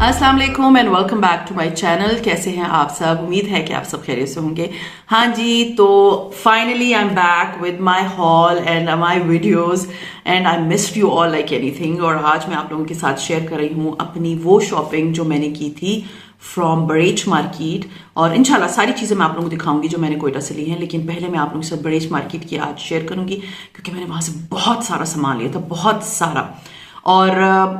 अस्सलाम वालेकुम and welcome back to my channel. कैसे हैं आप सब? उम्मीद है कि आप सब खैरियत से होंगे। हाँ जी, तो finally I am back with my hall and my videos and I missed you all like anything. और आज मैं आप लोगों के साथ शेयर कर रही हूँ अपनी वो शॉपिंग जो मैंने की थी फ्रॉम बरेच मार्केट। और इंशाल्लाह सारी चीज़ें मैं आप लोगों को दिखाऊंगी जो मैंने कोयटा से ली हैं, लेकिन पहले मैं आप लोगों के साथ बरेच मार्केट की आज शेयर करूंगी क्योंकि मैंने वहाँ से बहुत सारा सामान लिया था, बहुत सारा, और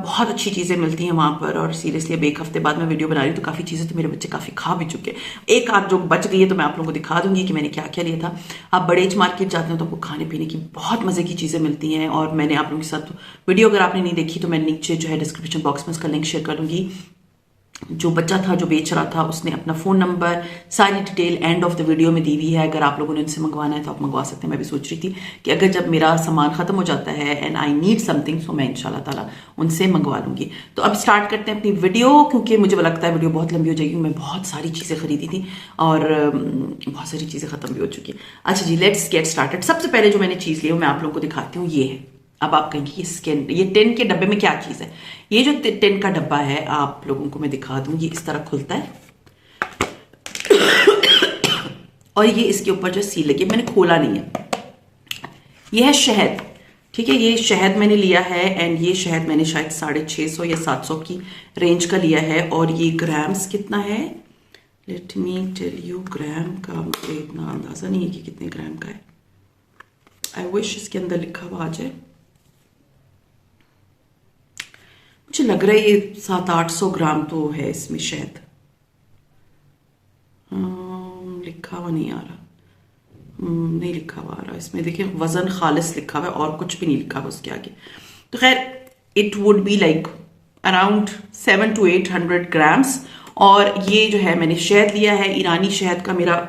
बहुत अच्छी चीज़ें मिलती हैं वहाँ पर। और सीरियसली अब एक हफ्ते बाद मैं वीडियो बना रही हूँ तो काफ़ी चीज़ें तो मेरे बच्चे काफ़ी खा भी चुके हैं। एक आध जो बच गई है तो मैं आप लोगों को दिखा दूंगी कि मैंने क्या क्या लिया था। आप बड़ेज मार्केट जाते हैं तो आपको खाने पीने की बहुत मज़े की चीज़ें मिलती हैं। और मैंने आप लोगों के साथ वीडियो अगर आपने नहीं देखी तो मैं नीचे जो है डिस्क्रिप्शन बॉक्स में उसका लिंक शेयर कर दूंगी। जो बच्चा था जो बेच रहा था उसने अपना फ़ोन नंबर सारी detail end of the video में दी हुई है। अगर आप लोगों ने उनसे मंगवाना है तो आप मंगवा सकते हैं। मैं भी सोच रही थी कि अगर जब मेरा सामान ख़त्म हो जाता है एंड आई नीड समथिंग तो मैं इंशाल्लाह ताला उनसे मंगवा लूँगी। तो अब स्टार्ट करते हैं अपनी वीडियो, क्योंकि मुझे लगता है वीडियो बहुत लंबी हो जाएगी। मैं बहुत सारी चीज़ें खरीदी थी और बहुत सारी चीज़ें ख़त्म भी हो चुकी हैं। अच्छा जी, लेट्स गेट स्टार्टेड। सबसे पहले जो मैंने चीज़ ली वो मैं आप लोगों को दिखाती हूँ। ये है, अब आप कहेंगे ये टिन के डब्बे में क्या चीज़ है। ये जो टिन का डब्बा है आप लोगों को मैं दिखा दूं, ये इस तरह खुलता है और ये इसके ऊपर जो सील लगी, मैंने खोला नहीं है। ये है शहद, ठीक है, ये शहद मैंने लिया है एंड ये शहद मैंने शायद 650 या 700 की रेंज का लिया है। और ये ग्राम्स कितना है, लेट मी टेल यू। ग्राम का मुझे इतना अंदाजा नहीं है कि कितने ग्राम का है। आई विश इसके अंदर लिखा हुआ आ जाए। मुझे लग रहा है ये 700-800 ग्राम तो है इसमें शहद। लिखा हुआ नहीं आ रहा, नहीं लिखा हुआ आ रहा इसमें। देखिए वजन खालिस लिखा हुआ है और कुछ भी नहीं लिखा हुआ उसके आगे। तो खैर it would be like around 700 to 800 grams. और ये जो है मैंने शहद लिया है, ईरानी शहद का मेरा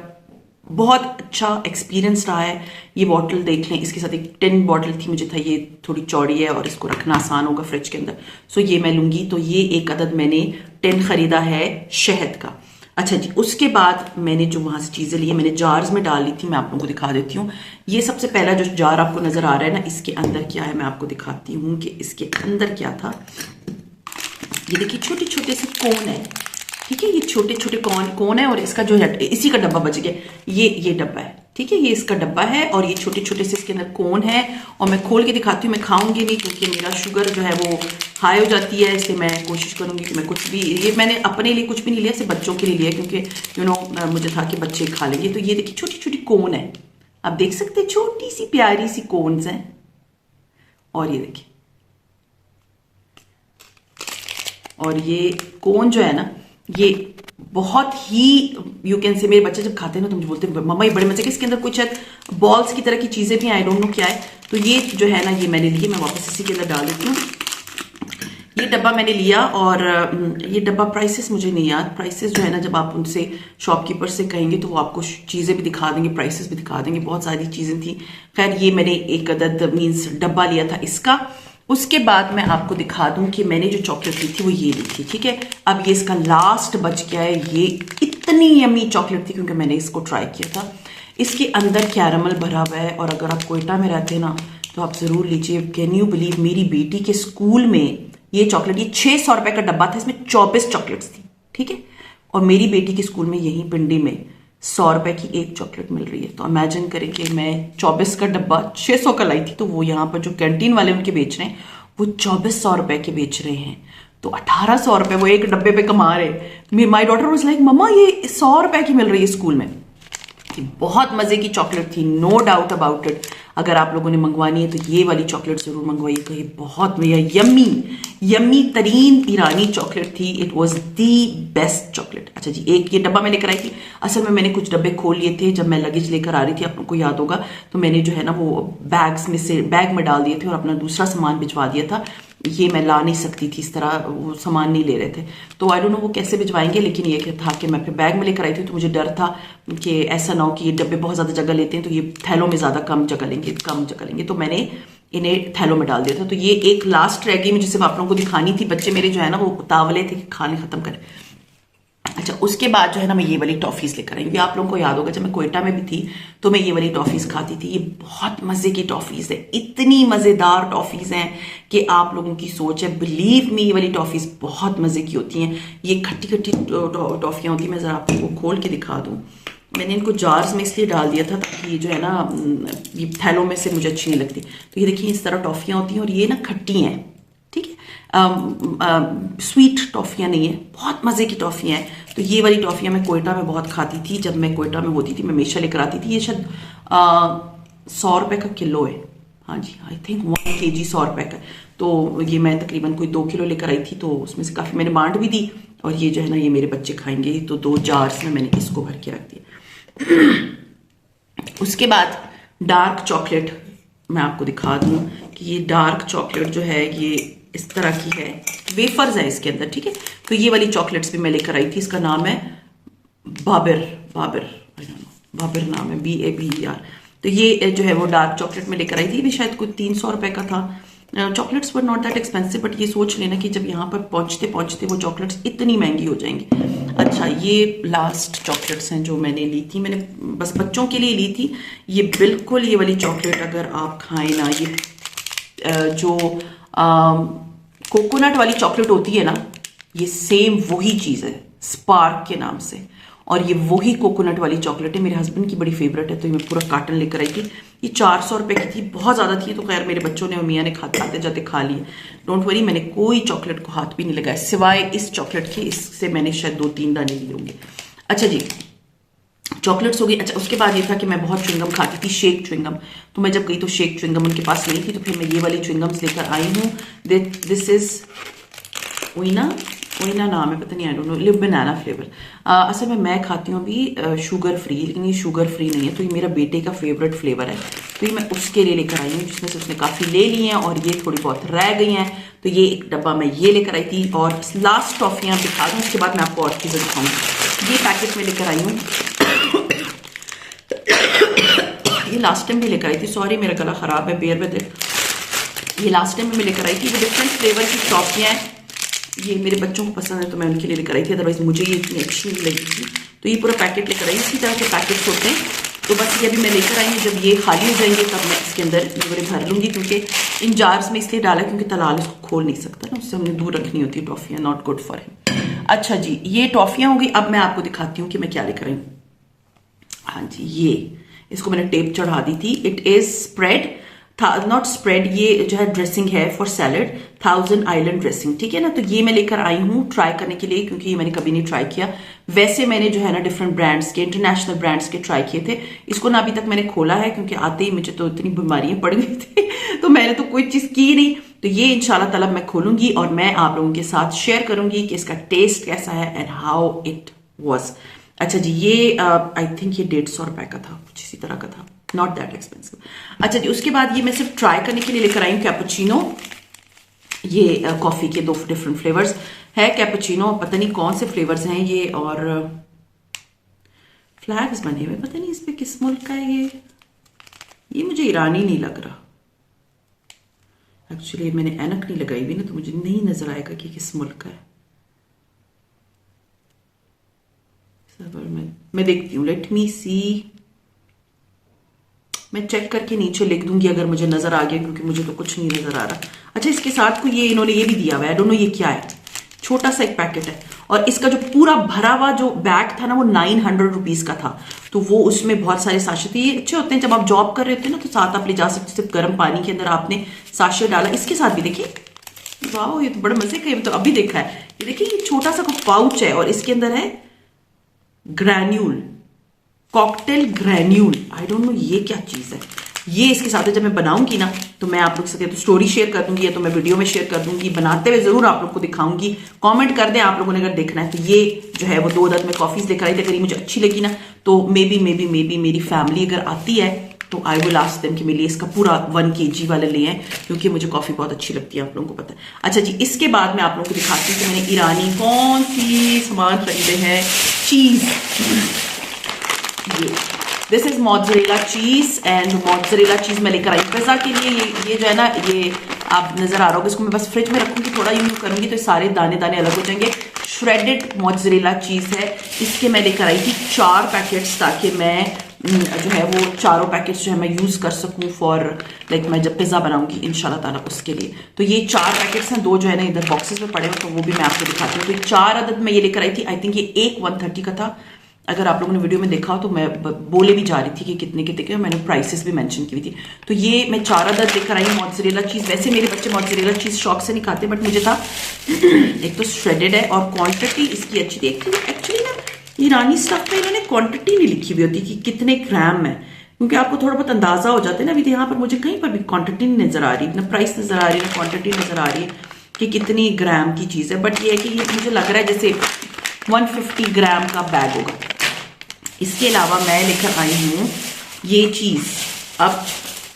बहुत अच्छा एक्सपीरियंस रहा है। ये बॉटल देख लें, इसके साथ एक टिन बॉटल थी, मुझे था ये थोड़ी चौड़ी है और इसको रखना आसान होगा फ्रिज के अंदर, सो ये मैं लूंगी। तो ये एक अदद मैंने टिन खरीदा है शहद का। अच्छा जी, उसके बाद मैंने जो वहां से चीजें ली है मैंने जार्स में डाल ली थी, मैं आप लोगों को दिखा देती हूँ। ये सबसे पहला जो जार आपको नजर आ रहा है ना, इसके अंदर क्या है मैं आपको दिखाती हूँ कि इसके अंदर क्या था। ये देखिए छोटे छोटे से कोन है, ठीक है, ये छोटे छोटे कौन है और इसका जो है इसी का डब्बा बच गया। ये डब्बा है, ठीक है, ये इसका डब्बा है और ये छोटे छोटे से इसके अंदर कौन है। और मैं खोल के दिखाती हूँ, मैं खाऊंगी नहीं क्योंकि मेरा शुगर जो है वो हाई हो जाती है, इसलिए मैं कोशिश करूंगी कि मैं कुछ भी, ये मैंने अपने लिए कुछ भी नहीं लिया, सिर्फ बच्चों के लिए लिया क्योंकि मुझे था कि बच्चे खा लेंगे। तो ये देखिए छोटी छोटी कौन है, आप देख सकते हैं, छोटी सी प्यारी सी कौन्स हैं। और ये देखिए, और ये कौन जो है ना, ये बहुत ही यू कैन से, मेरे बच्चे जब खाते हैं ना तो मुझे बोलते हैं मम्मा ये बड़े मजे के, इसके अंदर कुछ शायद बॉल्स की तरह की चीजें भी, आई डोंट नो क्या है। तो ये जो है ना ये मैंने लिए, मैं वापस इसी के अंदर डाल देती हूँ। ये डब्बा मैंने लिया और ये डब्बा प्राइसेस मुझे नहीं याद। प्राइसेस जो है ना जब आप उनसे शॉपकीपर से कहेंगे तो वो आपको चीज़ें भी दिखा देंगे, प्राइसेस भी दिखा देंगे, बहुत सारी चीज़ें थी। खैर ये मैंने एक अदद मीन्स डब्बा लिया था इसका। उसके बाद मैं आपको दिखा दूं कि मैंने जो चॉकलेट ली थी वो ये ली थी, ठीक है। अब ये इसका लास्ट बच गया है। ये इतनी यमी चॉकलेट थी क्योंकि मैंने इसको ट्राई किया था। इसके अंदर कैरमल भरा हुआ है और अगर आप कोयटा में रहते हैं ना तो आप जरूर लीजिए। कैन यू बिलीव, मेरी बेटी के स्कूल में ये चॉकलेट, ये 600 रुपए का डब्बा था, इसमें 24 चॉकलेट्स थी, ठीक है। और मेरी बेटी के स्कूल में यहीं पिंडी में 100 रुपए की एक चॉकलेट मिल रही है। तो इमेजिन करें कि मैं 24 का डब्बा 600 का लाई थी, तो वो यहाँ पर जो कैंटीन वाले उनके बेच रहे हैं वो 2400 रुपए के बेच रहे हैं। तो 1800 रुपए वो एक डब्बे पे कमा रहे। माई डॉटर वाज लाइक मम्मा ये 100 रुपए की मिल रही है स्कूल में। बहुत मजे की चॉकलेट थी, नो डाउट अबाउट इट। अगर आप लोगों ने मंगवानी है तो ये वाली चॉकलेट जरूर मंगवाइए, तो ये बहुत यम्मी तरीन ईरानी चॉकलेट थी। It was the best chocolate. अच्छा जी, एक ये डब्बा मैंने कराई थी। असल में मैंने कुछ डब्बे खोल लिए थे जब मैं लगेज लेकर आ रही थी, आप लोगों को याद होगा। तो मैंने जो है ना वो बैग्स में से बैग में डाल दिए थे और अपना दूसरा सामान भिजवा दिया था। ये मैं ला नहीं सकती थी, इस तरह वो सामान नहीं ले रहे थे, तो आई डोंट नो वो कैसे भिजवाएंगे। लेकिन ये था कि मैं फिर बैग में लेकर आई थी, तो मुझे डर था कि ऐसा ना हो कि ये डब्बे बहुत ज़्यादा जगह लेते हैं तो ये थैलों में ज़्यादा कम जगह लेंगे, तो मैंने इन्हें थैलों में डाल दिया था। तो ये एक लास्ट रह गई मुझे सिर्फ आप लोगों को दिखानी थी। बच्चे मेरे जो है ना वो उतावले थे कि खाने खत्म करें। अच्छा, उसके बाद जो है ना मैं ये वाली टॉफीज लेकर आई हूँ। आप लोगों को याद होगा जब मैं कोयटा में भी थी तो मैं ये वाली टॉफीज खाती थी। ये बहुत मजे की टॉफीज है, इतनी मजेदार टॉफीज हैं कि आप लोगों की सोच है। बिलीव मी, ये वाली टॉफीज बहुत मजे की होती हैं। ये खट्टी खट्टी टॉफियां होती हैं। मैं जरा आपको खोल के दिखा दूँ। मैंने इनको जार्स में इसलिए डाल दिया था ताकि ये जो है ना, ये थैलों में से मुझे अच्छी नहीं लगती। तो ये देखिए इस तरह टॉफियां होती हैं और ये ना खट्टी हैं, ठीक है, स्वीट टॉफियां नहीं है, बहुत मजे की टॉफियां हैं। तो ये वाली टॉफियां मैं कोयटा में बहुत खाती थी। जब मैं कोयटा में होती थी मैं हमेशा लेकर आती थी। ये शायद 100 रुपए का किलो है। हाँ जी, आई थिंक 1 kg 100 रुपए का। तो ये मैं तकरीबन कोई 2 किलो लेकर आई थी, तो उसमें से काफी मैंने बांट भी दी। और ये जो है ना, ये मेरे बच्चे खाएंगे, तो 2 जार्स में मैंने इसको भर के रख दिया। उसके बाद डार्क चॉकलेट मैं आपको दिखा दूं कि ये डार्क चॉकलेट जो है ये इस तरह की है, वेफर्स है इसके अंदर, ठीक है। तो ये वाली चॉकलेट्स भी मैं लेकर आई थी। इसका नाम है बाबिर, बाबिर नाम है, BABER। तो ये जो है वो डार्क चॉकलेट में लेकर आई थी। भी शायद कोई 300 रुपए का था। Chocolates were not that expensive, but ये सोच लेना कि जब यहाँ पर पहुंचते पहुंचते वो चॉकलेट्स इतनी महंगी हो जाएंगी। अच्छा, ये लास्ट चॉकलेट्स हैं जो मैंने ली थी। मैंने बस बच्चों के लिए ली थी। ये बिल्कुल ये वाली चॉकलेट अगर आप खाएं ना, ये जो कोकोनट वाली चॉकलेट होती है ना, ये सेम वही चीज है, स्पार्क के नाम से। और ये वही कोकोनट वाली चॉकलेट है, मेरे हस्बैंड की बड़ी फेवरेट है। तो मैं पूरा कार्टन लेकर आई थी। ये 400 रुपए की थी, बहुत ज्यादा थी। तो खैर मेरे बच्चों ने और मियाँ ने खाते जाते खा लिए। डोंट वरी, मैंने कोई चॉकलेट को हाथ भी नहीं लगाया सिवाय इस चॉकलेट के। इससे मैंने शायद 2-3 दाने लिए होंगे। अच्छा जी, चॉकलेट्स हो गई। अच्छा, उसके बाद ये था कि मैं बहुत च्युइंगम खाती थी, शेक च्युइंगम। तो मैं जब गई तो शेक च्युइंगम उनके पास नहीं थी, तो फिर मैं ये वाली च्युइंगम्स लेकर आई हूँ। दिस इज ओइना नाम है, पता नहीं, I don't know, live banana flavour. असल में मैं खाती हूँ अभी शुगर फ्री, लेकिन ये शुगर फ्री नहीं है। तो ये मेरा बेटे का फेवरेट फ्लेवर है, तो ये मैं उसके लिए लेकर आई हूँ, जिसमें से उसने काफ़ी ले ली हैं और ये थोड़ी बहुत रह गई हैं। तो ये एक डब्बा मैं ये लेकर आई थी। और लास्ट टॉफियाँ दिखा दूँ, उसके बाद मैं आपको और चीज़ें दिखाऊंगी। ये पैकेट में लेकर आई हूँ। ये लास्ट टाइम भी लेकर आई थी, सॉरी मेरा गला खराब है, बेयर विद इट। ये लास्ट टाइम में लेकर आई थी। वो डिफरेंट फ्लेवर की टॉफियाँ हैं। ये मेरे बच्चों को पसंद है तो मैं उनके लिए लेकर आई थी, अदरवाइज मुझे ये इतनी अच्छी नहीं लगी थी। तो ये पूरा पैकेट लेकर आई। इसी तरह के पैकेट्स होते हैं। तो बस ये अभी मैं लेकर आई हूँ। जब ये खाली हो जाएंगे तब मैं इसके अंदर ये भर लूंगी, क्योंकि इन जार्स में इसलिए डाला क्योंकि तलाल इसको खोल नहीं सकता ना, उससे हमने दूर रखनी होती है टॉफियाँ, नॉट गुड फॉर हिम। अच्छा जी, ये टॉफियाँ हो गई। अब मैं आपको दिखाती हूँ कि मैं क्या लेकर आई हूँ। हाँ जी, ये इसको मैंने टेप चढ़ा दी थी। It is spread, not spread, ये जो है ड्रेसिंग है फॉर सैलड, 1000 आइलैंड ड्रेसिंग, ठीक है ना। तो ये मैं लेकर आई हूँ ट्राई करने के लिए, क्योंकि ये मैंने कभी नहीं ट्राई किया। वैसे मैंने जो है ना डिफरेंट ब्रांड्स के, इंटरनेशनल ब्रांड्स के ट्राई किए थे। इसको ना अभी तक मैंने खोला है, क्योंकि आते ही मुझे तो इतनी बीमारियां पड़ गई थी तो मैंने तो कोई चीज की नहीं। तो ये इंशाल्लाह ताला मैं खोलूंगी और मैं आप लोगों के साथ शेयर करूंगी कि इसका टेस्ट कैसा है एंड हाउ इट वॉज। अच्छा जी, ये आई थिंक ये 150 रुपए का था, कुछ इसी तरह का था, नॉट दैट एक्सपेंसिव। अच्छा जी, उसके बाद ये मैं सिर्फ ट्राई करने के लिए लेकर आई हूँ कैपुचिनो। ये कॉफी के 2 डिफरेंट फ्लेवर्स है कैपुचिनो, पता नहीं कौन से फ्लेवर्स हैं ये, और फ्लैग्स बने हुए, पता नहीं इस पे किस मुल्क का है ये मुझे ईरानी नहीं लग रहा। एक्चुअली मैंने ऐनक नहीं लगाई हुई ना, तो मुझे नहीं नजर आएगा कि किस मुल्क का है। मैं देखती हूँ, लेट मी सी। मैं चेक करके नीचे लिख दूंगी अगर मुझे नजर आ गया, क्योंकि मुझे तो कुछ नहीं नजर आ रहा। अच्छा, इसके साथ को ये इन्होंने ये भी दिया हुआ है, आई डोंट नो ये क्या है, छोटा सा एक पैकेट है। और इसका जो पूरा भरा हुआ जो बैग था ना, वो 900 रुपीज का था। तो वो उसमें बहुत सारे साशे थे। ये अच्छे होते हैं जब आप जॉब कर रहे होते हैं ना, तो साथ आप ले जा सकते, सिर्फ गर्म पानी के अंदर आपने साशे डाला। इसके साथ भी देखिए, वाह, ये तो बड़े मजे का, तो अभी देखा है। ये देखिए, ये छोटा सा पाउच है और इसके अंदर है granule, cocktail granule, I don't know ये क्या चीज है। ये इसके साथ जब मैं बनाऊंगी ना, तो मैं आप लोग से तो स्टोरी शेयर कर दूंगी, या तो मैं वीडियो में शेयर कर दूंगी, बनाते हुए जरूर आप लोग को दिखाऊंगी। कमेंट कर दें आप लोगों ने अगर देखना है। तो ये जो है वो 2 अदद में कॉफीज लेकर आई थी। अगर ये मुझे अच्छी लगी ना, तो मे बी मेरी फैमिली अगर आती है तो आई विल आस्क देम कि मेरे लिए इसका पूरा 1 kg वाले ले आए, क्योंकि मुझे कॉफी बहुत अच्छी लगती है, आप लोगों को पता है। अच्छा जी, इसके बाद मैं आप लोगों को दिखाती हूँ कि मैंने ईरानी कौन सी सामान खरीदे हैं। चीज, दिस इज मोज़रेला चीज, एंड मोज़रेला चीज मैं लेकर आई पिज्जा के लिए। ये जो है ना, ये आप नजर आ रहा होगा, इसको मैं बस फ्रिज में रखूंगी, थोड़ा यूज करूंगी तो सारे दाने दाने अलग हो जाएंगे। श्रेडेड मोज़रेला चीज़ है। इसके मैं लेकर आई थी 4 पैकेट्स, ताकि मैं जो है वो चारों पैकेट्स जो है मैं यूज़ कर सकूं फॉर लाइक मैं जब पिज़्ज़ा बनाऊंगी इंशाल्लाह ताला उसके लिए। तो ये 4 पैकेट्स हैं, 2 जो है ना इधर बॉक्सेस में पड़े हुए, तो वो भी मैं आपको दिखाती हूँ। तो 4 अदद मैं ये लेकर आई थी। आई थिंक ये एक 130 का था। अगर आप लोगों ने वीडियो में देखा हो तो मैं बोले भी जा रही थी कि कितने कितने के, मैंने प्राइसेस भी मेंशन की हुई थी। तो ये मैं 4 अदद लेकर आई मोज़रेला चीज़। वैसे मेरे बच्चे मोज़रेला चीज़ शौक से नहीं खाते, बट मुझे था एक तो श्रेडेड है और क्वांटिटी इसकी अच्छी थी। एक्चुअली ना ईरानी स्टफ में इन्होंने क्वांटिटी नहीं लिखी हुई होती कि कितने ग्राम है, क्योंकि आपको थोड़ा बहुत अंदाजा हो जाता है ना। अभी तो यहाँ पर मुझे कहीं पर भी क्वांटिटी नहीं नजर आ रही, ना प्राइस नजर आ रही, ना क्वांटिटी नजर आ रही है कि कितनी ग्राम की चीज़ है। बट ये है कि ये मुझे लग रहा है जैसे 150 ग्राम का बैग होगा। इसके अलावा मैं लेकर आई हूँ ये चीज़। अब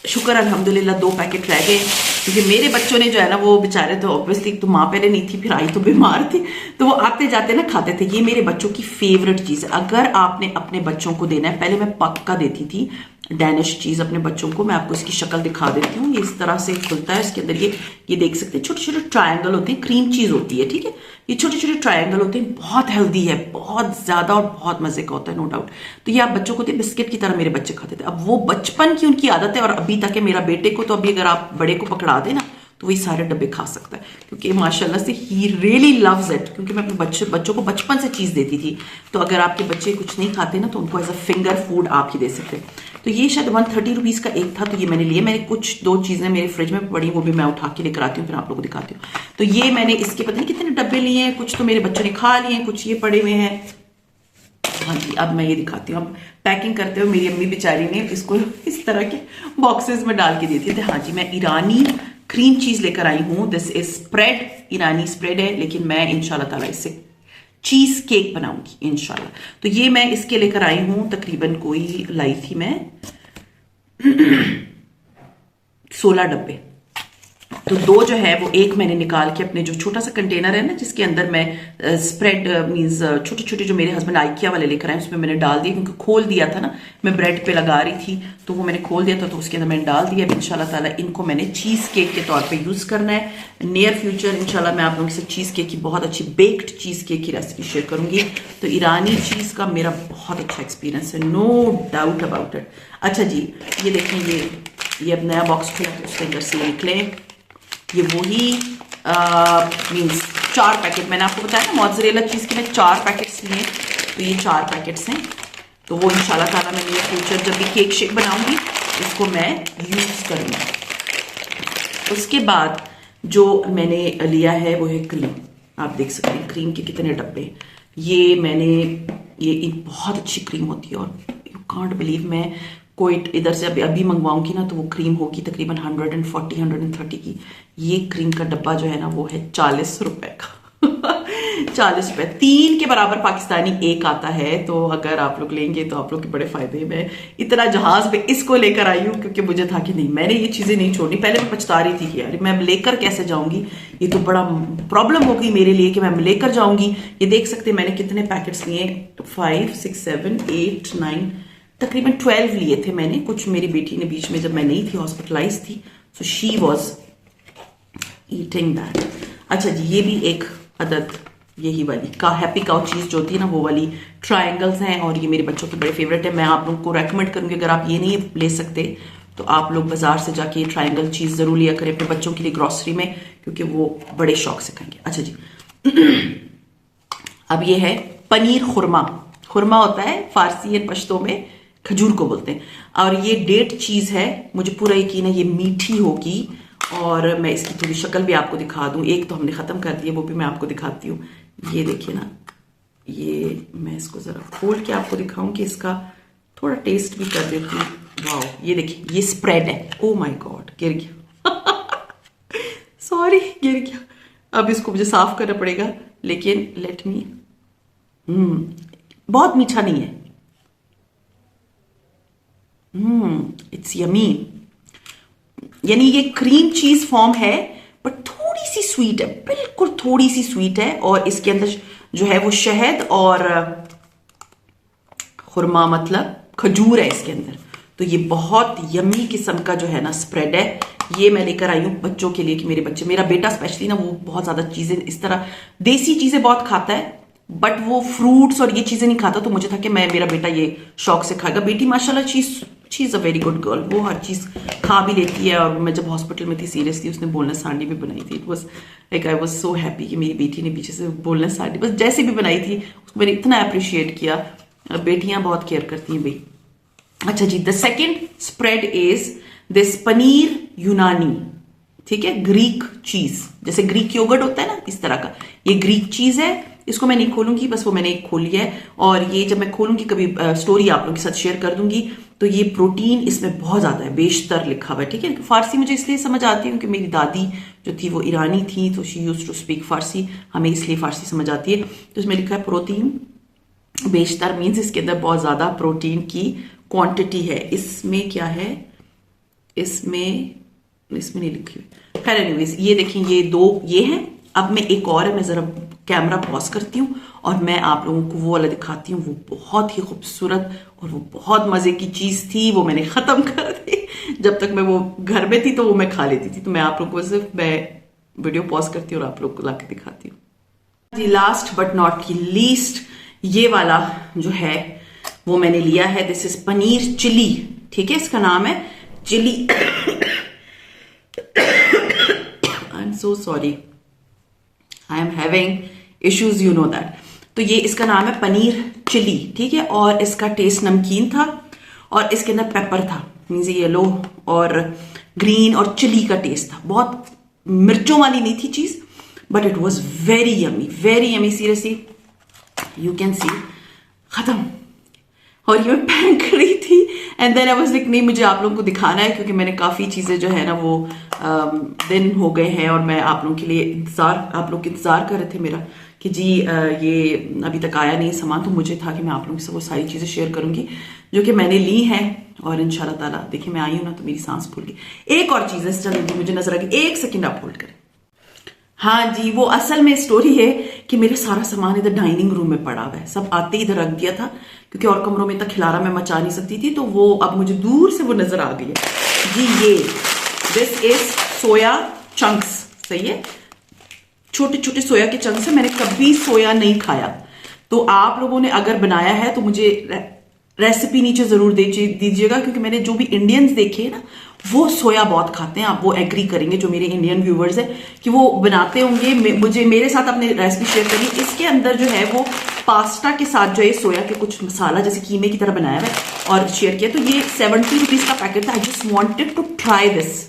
शुक्र अल्हम्दुलिल्लाह 2 पैकेट रह गए, क्योंकि मेरे बच्चों ने जो है ना वो बेचारे तो ऑब्वियसली तो माँ पहले नहीं थी, फिर आई तो बीमार थी, तो वो आते जाते ना खाते थे। ये मेरे बच्चों की फेवरेट चीज़ है। अगर आपने अपने बच्चों को देना है, पहले मैं पक्का देती थी डैनिश चीज़ अपने बच्चों को। मैं आपको इसकी शक्ल दिखा देती हूँ। ये इस तरह से खुलता है। इसके अंदर ये देख सकते हैं छोटे छोटे ट्रायंगल होते हैं, क्रीम चीज़ होती है, ठीक है। ये छोटे छोटे ट्रायंगल होते हैं, बहुत हेल्दी है, बहुत ज़्यादा और बहुत मज़े का होता है, नो डाउट। तो ये आप बच्चों को बिस्किट की तरह मेरे बच्चे खाते थे। अब वो बचपन की उनकी आदत है और अभी तक है। मेरा बेटे को तो अभी अगर आप बड़े को पकड़ा देना तो वही सारे डब्बे खा सकता है, क्योंकि माशाल्लाह से ही रियली लव्स इट। क्योंकि मैं अपने बच्चों को बचपन से चीज़ देती थी। तो अगर आपके बच्चे कुछ नहीं खाते ना तो उनको एज अ फिंगर फूड आप ही दे सकते हैं। तो ये शायद 130 रुपीज़ का एक था, तो ये मैंने लिए। मैंने कुछ 2 चीज़ें मेरे फ्रिज में पड़ी, वो भी मैं उठा के लेकर आती हूँ, फिर आप लोगों को दिखाती हूँ। तो ये मैंने इसके पता नहीं कितने डब्बे लिए हैं, कुछ तो मेरे बच्चों ने खा लिए हैं, कुछ ये पड़े हुए हैं। हाँ जी, अब मैं ये दिखाती हूँ। अब पैकिंग करते हुए मेरी अम्मी बेचारी ने इसको इस तरह के बॉक्सेस में डाल के दी थी। हाँ जी, मैं ईरानी क्रीम चीज़ लेकर आई हूँ। This is spread, Irani spread है, लेकिन मैं इंशाल्लाह ताला इससे चीज केक बनाऊंगी इंशाल्लाह। तो ये मैं इसके लेकर आई हूं, तकरीबन कोई लाई थी मैं 16 डब्बे। तो 2 जो है वो एक मैंने निकाल के अपने जो छोटा सा कंटेनर है ना जिसके अंदर मैं स्प्रेड मींस छोटे छोटे जो मेरे हस्बैंड आइकिया वाले लेकर आए उसमें मैंने डाल दिया, क्योंकि खोल दिया था ना, मैं ब्रेड पे लगा रही थी तो वो मैंने खोल दिया था, तो उसके अंदर मैंने डाल दिया। इंशाल्लाह ताला इनको मैंने चीज़ केक के तौर पे यूज़ करना है। नियर फ्यूचर इंशाल्लाह मैं आप लोगों से चीज़ केक की बहुत अच्छी बेक्ड चीज़ केक की रेसिपी शेयर करूंगी। तो ईरानी चीज़ का मेरा बहुत अच्छा एक्सपीरियंस है, नो डाउट अबाउट इट। अच्छा जी, ये देखें, ये अब नया बॉक्स खुला तो उसके अंदर से निकले ये वही मीन्स 4 पैकेट मैंने आपको बताया ना मोज़रेला चीज़ के मैं 4 पैकेट्स लिए, तो ये 4 पैकेट्स हैं। तो वो इंशाल्लाह ताला मैं नियर फ्यूचर जब भी केक शेक बनाऊंगी इसको मैं यूज़ करूँगी। उसके बाद जो मैंने लिया है वो है क्रीम। आप देख सकते हैं क्रीम के कितने डब्बे। ये मैंने ये बहुत अच्छी क्रीम होती है और यू कांट बिलीव मैं कोई इधर से अभी मंगवाऊंगी ना तो वो क्रीम होगी तकरीबन 140-130 की। ये क्रीम का डब्बा जो है ना वो है 40 रुपए का 40 रुपए, 3 के बराबर पाकिस्तानी एक आता है। तो अगर आप लोग लेंगे तो आप लोग के बड़े फायदे में। इतना जहाज पे इसको लेकर आई हूँ क्योंकि मुझे था कि नहीं, मैंने ये चीजें नहीं छोड़नी। पहले मैं पछता रही थी कि यार मैं लेकर कैसे जाऊंगी, ये तो बड़ा प्रॉब्लम हो गई मेरे लिए कि मैं लेकर जाऊंगी। ये देख सकते हैं मैंने कितने पैकेट्स लिए, 5, 6, 7, 8, 9 तकरीबन 12 लिए थे मैंने। कुछ मेरी बेटी ने बीच में जब मैं नहीं थी हॉस्पिटलाइज थी, so she was eating that. अच्छा जी, ये भी एक अदद यही वाली का हैप्पी काउ चीज़ जो होती है ना वो वाली ट्रायंगल्स हैं और ये मेरे बच्चों के बड़े फेवरेट है। मैं आप लोगों को रेकमेंड करूंगी अगर आप ये नहीं ले सकते तो आप लोग बाजार से जाके ये ट्रायंगल चीज़ ज़रूर लिया करें अपने बच्चों के लिए ग्रॉसरी में, क्योंकि वो बड़े शौक से खाएंगे। अच्छा जी, अब ये है पनीर खुरमा। खुरमा होता है फारसी या पश्तो में खजूर को बोलते हैं, और ये डेट चीज़ है। मुझे पूरा यकीन है ये मीठी होगी और मैं इसकी थोड़ी शक्ल भी आपको दिखा दूं। एक तो हमने ख़त्म कर दिया, वो भी मैं आपको दिखाती हूँ। ये देखिए ना, ये मैं इसको ज़रा खोल के आपको दिखाऊं कि इसका थोड़ा टेस्ट भी कर देती हूँ। वाओ, ये देखिए ये स्प्रेड है। ओ माय गॉड, गिर गया सॉरी गिर गया। अब इसको मुझे साफ करना पड़ेगा, लेकिन लेट मी। बहुत मीठा नहीं है। It's yummy. यानी ये क्रीम चीज फॉर्म है बट थोड़ी सी स्वीट है, बिल्कुल थोड़ी सी स्वीट है। और इसके अंदर जो है वो शहद और खुरमा मतलब खजूर है इसके अंदर। तो ये बहुत यमी किस्म का जो है ना स्प्रेड है। ये मैं लेकर आई हूँ बच्चों के लिए कि मेरे बच्चे, मेरा बेटा स्पेशली ना, वो बहुत ज्यादा चीजें इस तरह देसी चीजें बहुत खाता है, बट वो फ्रूट्स और ये चीजें नहीं खाता। तो मुझे था कि मेरा बेटा ये शौक से खाएगा। बेटी माशाल्लाह she is a very good girl, वो हर चीज खा भी लेती है। और मैं जब हॉस्पिटल में थी सीरियसली, उसने बोलना सांडी भी बनाई थी। It was like I was so happy कि मेरी बेटी ने पीछे से बोलना सांडी बस जैसे भी बनाई थी, उसको मैंने इतना अप्रिशिएट किया। बेटियां बहुत केयर करती हैं भाई। अच्छा जी, the second spread is this paneer Unani, ठीक है, ग्रीक चीज, जैसे ग्रीक योगर्ट होता है ना, इस तरह का ये ग्रीक चीज है। इसको मैं नहीं खोलूंगी, बस वो मैंने एक खोल लिया है। और ये जब मैं खोलूंगी कभी स्टोरी आप लोगों के साथ शेयर कर दूंगी। तो ये प्रोटीन इसमें बहुत ज्यादा है, बेशतर लिखा हुआ है, ठीक है। फारसी मुझे इसलिए समझ आती है क्योंकि मेरी दादी जो थी वो ईरानी थी, तो शी यूज्ड टू स्पीक फारसी, हमें इसलिए फारसी समझ आती है। तो इसमें लिखा है प्रोटीन बेशतर, मीन्स इसके अंदर बहुत ज्यादा प्रोटीन की क्वांटिटी है। इसमें क्या है, इसमें नहीं लिखी हुई, खैर एनीवेज ये देखिए, ये दो ये है। अब मैं एक और है, मैं जरा कैमरा पॉज करती हूँ और मैं आप लोगों को वो वाला दिखाती हूँ। वो बहुत ही खूबसूरत और वो बहुत मजे की चीज थी, वो मैंने खत्म कर दी। जब तक मैं वो घर में थी तो वो मैं खा लेती थी, तो मैं आप लोगों को सिर्फ मैं वीडियो पॉज करती हूँ और आप लोग को लाके दिखाती हूँ। लास्ट बट नॉट की लीस्ट, ये वाला जो है वो मैंने लिया है। दिस इज पनीर चिली, ठीक है, इसका नाम है chilli. I am so sorry, I am having issues, you know that. तो ये इसका नाम है पनीर चिली, ठीक है। और इसका टेस्ट नमकीन था और इसके अंदर पेपर था, मीन्स येलो और ग्रीन और चिली का टेस्ट था। बहुत मिर्चों वाली नहीं थी चीज, but it was very yummy seriously, you can see. खत्म। और ये मैं पैक करी थी and then I was like नहीं, मुझे आप लोगों को दिखाना है क्योंकि मैंने काफ़ी चीज़ें जो है ना वो दिन हो गए हैं और मैं आप लोगों के लिए आप लोग इंतज़ार कर रहे थे मेरा कि जी ये अभी तक आया नहीं सामान। तो मुझे था कि मैं आप लोगों से वो सारी चीज़ें शेयर करूंगी जो कि मैंने ली हैं। और इंशाल्लाह ताला देखिए, मैं आई हूँ ना तो मेरी सांस फूल गई। एक और चीज़ है चलेंगी, मुझे नजर आ गई, एक सेकेंड आप होल्ड करें। हाँ जी, वो असल में स्टोरी है कि मेरा सारा सामान इधर डाइनिंग रूम में पड़ा हुआ है, सब आते ही इधर रख दिया था क्योंकि और कमरों में तक खिलारा मैं मचा नहीं सकती थी। तो वो अब मुझे दूर से वो नजर आ गई है जी। ये दिस इज सोया चंक्स, सही है, छोटे छोटे सोया के चंक्स है। मैंने कभी सोया नहीं खाया, तो आप लोगों ने अगर बनाया है तो मुझे रेसिपी नीचे जरूर दीजिएगा क्योंकि मैंने जो भी इंडियंस देखे ना वो सोया बहुत खाते हैं। आप वो एग्री करेंगे जो मेरे इंडियन व्यूवर्स है कि वो बनाते होंगे। मुझे मेरे साथ अपने रेसिपी शेयर करिए। इसके अंदर जो है वो पास्ता के साथ जो है सोया के कुछ मसाला जैसे कीमे की तरह बनाया हुआ है और शेयर किया। तो ये 70 रुपीज का पैकेट था। I just wanted to try this,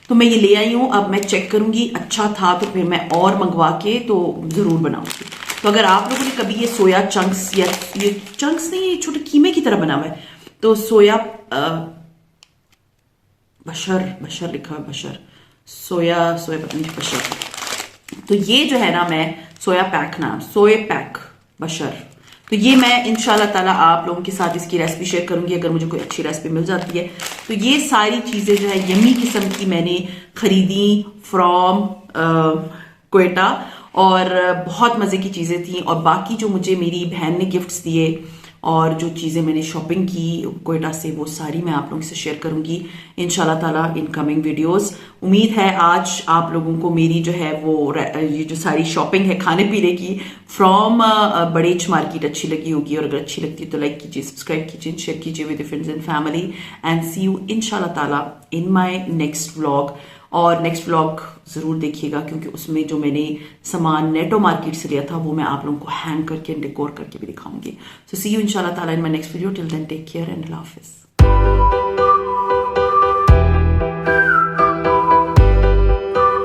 तो मैं ये ले आई हूँ। अब मैं चेक करूंगी, अच्छा था तो फिर मैं और मंगवा के तो जरूर बनाऊंगी। तो अगर आप लोगों ने कभी ये सोया चंक्स, या ये चंक्स नहीं, ये छोटे कीमे की तरह बना हुआ है, तो सोया बशर लिखा है, बशर सोया पता नहीं बशर। तो ये जो है ना, मैं सोया पैक बशर, तो ये मैं इंशाल्लाह ताला आप लोगों के साथ इसकी रेसिपी शेयर करूंगी अगर मुझे कोई अच्छी रेसिपी मिल जाती है। तो ये सारी चीजें जो है यमी किस्म की मैंने खरीदी फ्रॉम क्वेटा और बहुत मजे की चीजें थी। और बाकी जो मुझे मेरी बहन ने गिफ्ट्स दिए और जो चीज़ें मैंने शॉपिंग की क्वेटा से, वो सारी मैं आप लोगों से शेयर करूंगी इंशाल्लाह ताला इन कमिंग वीडियोस। उम्मीद है आज आप लोगों को मेरी जो है वो ये जो सारी शॉपिंग है खाने पीने की फ्रॉम बड़ेच मार्केट अच्छी लगी होगी। और अगर अच्छी लगती है तो लाइक कीजिए, सब्सक्राइब कीजिए, शेयर कीजिए with friends and family. And see you इंशाल्लाह ताला इन माई नेक्स्ट व्लॉग। और नेक्स्ट व्लॉग जरूर देखिएगा क्योंकि उसमें जो मैंने सामान नेटो मार्केट से लिया था वो मैं आप लोगों को हैंग करके डेकोर करके भी दिखाऊंगी। सो सी यू इंशाल्लाह ताला in my next video. Till then take care and अल्लाह हाफिज।